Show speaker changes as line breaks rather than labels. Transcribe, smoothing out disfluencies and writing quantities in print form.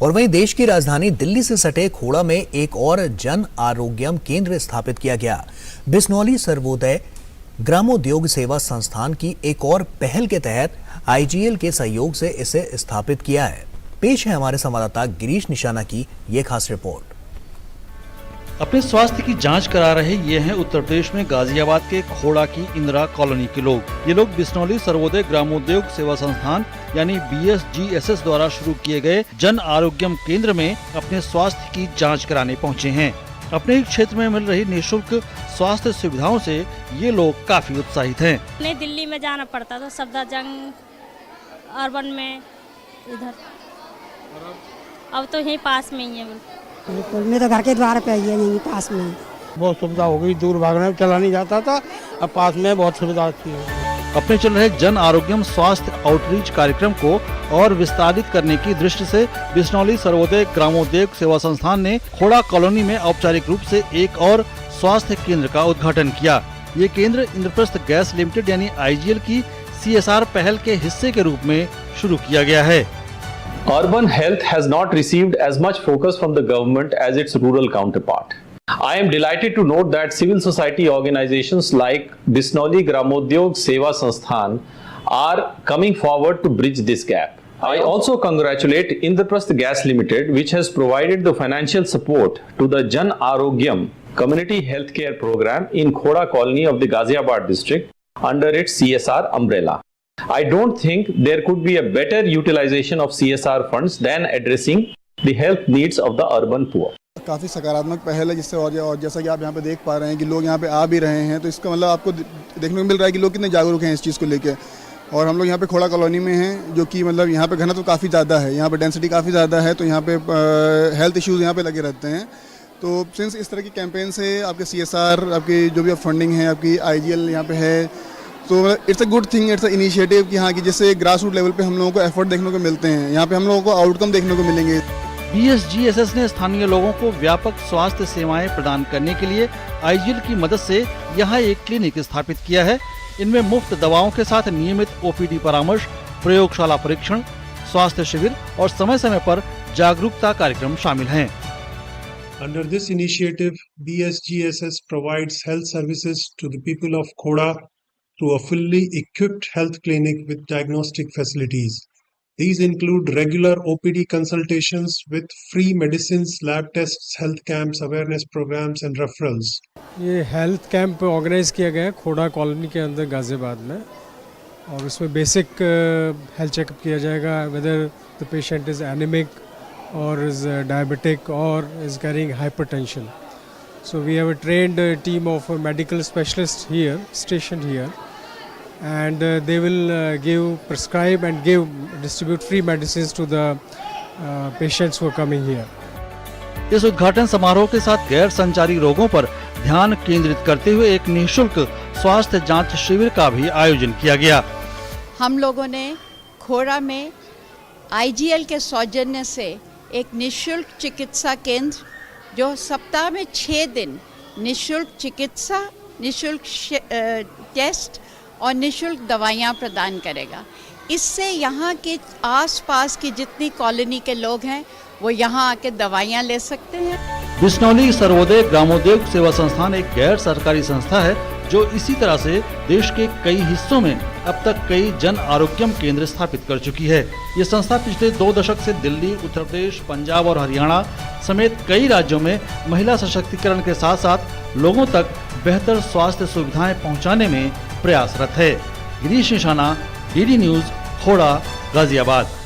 और वहीं देश की राजधानी दिल्ली से सटे खोड़ा में एक और जन आरोग्यम केंद्र स्थापित किया गया। बिस्नौली सर्वोदय ग्रामोद्योग सेवा संस्थान की एक और पहल के तहत आईजीएल के सहयोग से इसे स्थापित किया है। पेश है हमारे संवाददाता गिरीश निशाना की ये खास रिपोर्ट।
अपने स्वास्थ्य की जांच करा रहे ये हैं उत्तर प्रदेश में गाजियाबाद के खोड़ा की इंदिरा कॉलोनी के लोग। ये लोग बिस्नौली सर्वोदय ग्रामोद्योग सेवा संस्थान यानी BSGSS द्वारा शुरू किए गए जन आरोग्यम केंद्र में अपने स्वास्थ्य की जांच कराने पहुंचे हैं। अपने ही क्षेत्र में मिल रही निःशुल्क स्वास्थ्य सुविधाओं से ये लोग काफी उत्साहित हैं।
नहीं, दिल्ली में जाना पड़ता था, सफदरजंग अर्बन में इधर, अब तो यहीं पास में ही है।
बिल्कुल, मैं तो घर के द्वार पे ही है, यहीं पास में।
बहुत सुविधा हो गई, दूर भागने में चला नहीं जाता था, अब पास में बहुत सुविधा अच्छी है।
अपने चल रहे जन आरोग्यम स्वास्थ्य आउटरीच कार्यक्रम को और विस्तारित करने की दृष्टि से बिस्नौली सर्वोदय ग्रामोद्योग सेवा संस्थान ने खोड़ा कॉलोनी में औपचारिक रूप से एक और स्वास्थ्य केंद्र का उद्घाटन किया। ये केंद्र इंद्रप्रस्थ गैस लिमिटेड यानी आईजीएल की CSR पहल के हिस्से के रूप में शुरू किया गया है।
Urban health has not received as much focus from the government as its rural counterpart. I am delighted to note that civil society organizations like Bisnoli Gramodyog Seva Sansthan are coming forward to bridge this gap. I also congratulate Indraprasth Gas Limited, which has provided the financial support to the Jan Arogyam community healthcare program in Khoda colony of the Ghaziabad district under its CSR umbrella. I don't think there could be a better utilization of CSR funds than addressing the health needs of the urban poor.
काफ़ी सकारात्मक पहल है, जिससे और जैसा कि आप यहाँ पे देख पा रहे हैं कि लोग यहाँ पे आ भी रहे हैं, तो इसका मतलब आपको देखने को मिल रहा है कि लोग कितने जागरूक हैं इस चीज़ को लेके। और हम लोग यहाँ पे खोड़ा कॉलोनी में हैं, जो कि मतलब यहाँ पे घनत्व तो काफ़ी ज़्यादा है, यहाँ पे डेंसिटी काफ़ी ज़्यादा है, तो यहाँ पे हेल्थ इश्यूज़ यहाँ पे लगे रहते हैं। तो सिंस इस तरह की कैंपेन से आपके CSR, आपकी जो भी फंडिंग है, आपकी IGL यहाँ पे है, तो it's a good thing, it's a initiative कि हाँ कि जिससे ग्रास रूट लेवल पे हम लोगों को एफर्ट देखने को मिलते हैं, यहाँ पे हम लोगों को आउटकम देखने को मिलेंगे।
BSGSS ने स्थानीय लोगों को व्यापक स्वास्थ्य सेवाएं प्रदान करने के लिए आईजीएल की मदद से यहाँ एक क्लिनिक स्थापित किया है। इनमें मुफ्त दवाओं के साथ नियमित OPD परामर्श, प्रयोगशाला परीक्षण, स्वास्थ्य शिविर और समय समय पर जागरूकता कार्यक्रम शामिल हैं।
Under this initiative, BSGSS provides health services to the people of Khoda through a fully equipped health clinic with diagnostic facilities. These include regular OPD consultations with free medicines, lab tests, health camps, awareness programs and referrals.
ये health camp organise किया गया है खोड़ा colony के अंदर गाजियाबाद में, और उसमें basic health checkup किया जाएगा, whether the patient is anaemic और इज डायबिटिक और is carrying hypertension. So we have a trained team of medical specialists here, stationed here, and they will prescribe and distribute free medicines to the patients who are coming here.
इस उद्घाटन समारोह के साथ गैर संचारी रोगों पर ध्यान केंद्रित करते हुए एक निःशुल्क स्वास्थ्य जांच शिविर का भी आयोजन किया गया।
हम लोगों ने खोड़ा में IGL के सौजन्य से एक निःशुल्क चिकित्सा केंद्र, जो सप्ताह में 6 दिन निःशुल्क चिकित्सा, निःशुल्क टेस्ट और निःशुल्क दवाइयाँ प्रदान करेगा। इससे यहाँ के आसपास की जितनी कॉलोनी के लोग हैं वो यहाँ आके दवाइयाँ ले सकते हैं।
बिस्नौली सर्वोदय ग्रामोद्योग सेवा संस्थान एक गैर सरकारी संस्था है जो इसी तरह से देश के कई हिस्सों में अब तक कई जन आरोग्यम केंद्र स्थापित कर चुकी है। ये संस्था पिछले 2 दशक से दिल्ली, उत्तर प्रदेश, पंजाब और हरियाणा समेत कई राज्यों में महिला सशक्तिकरण के साथ साथ लोगों तक बेहतर स्वास्थ्य सुविधाएं पहुंचाने में प्रयासरत है। गिरीश निशाना, DD न्यूज़, खोड़ा, गाजियाबाद।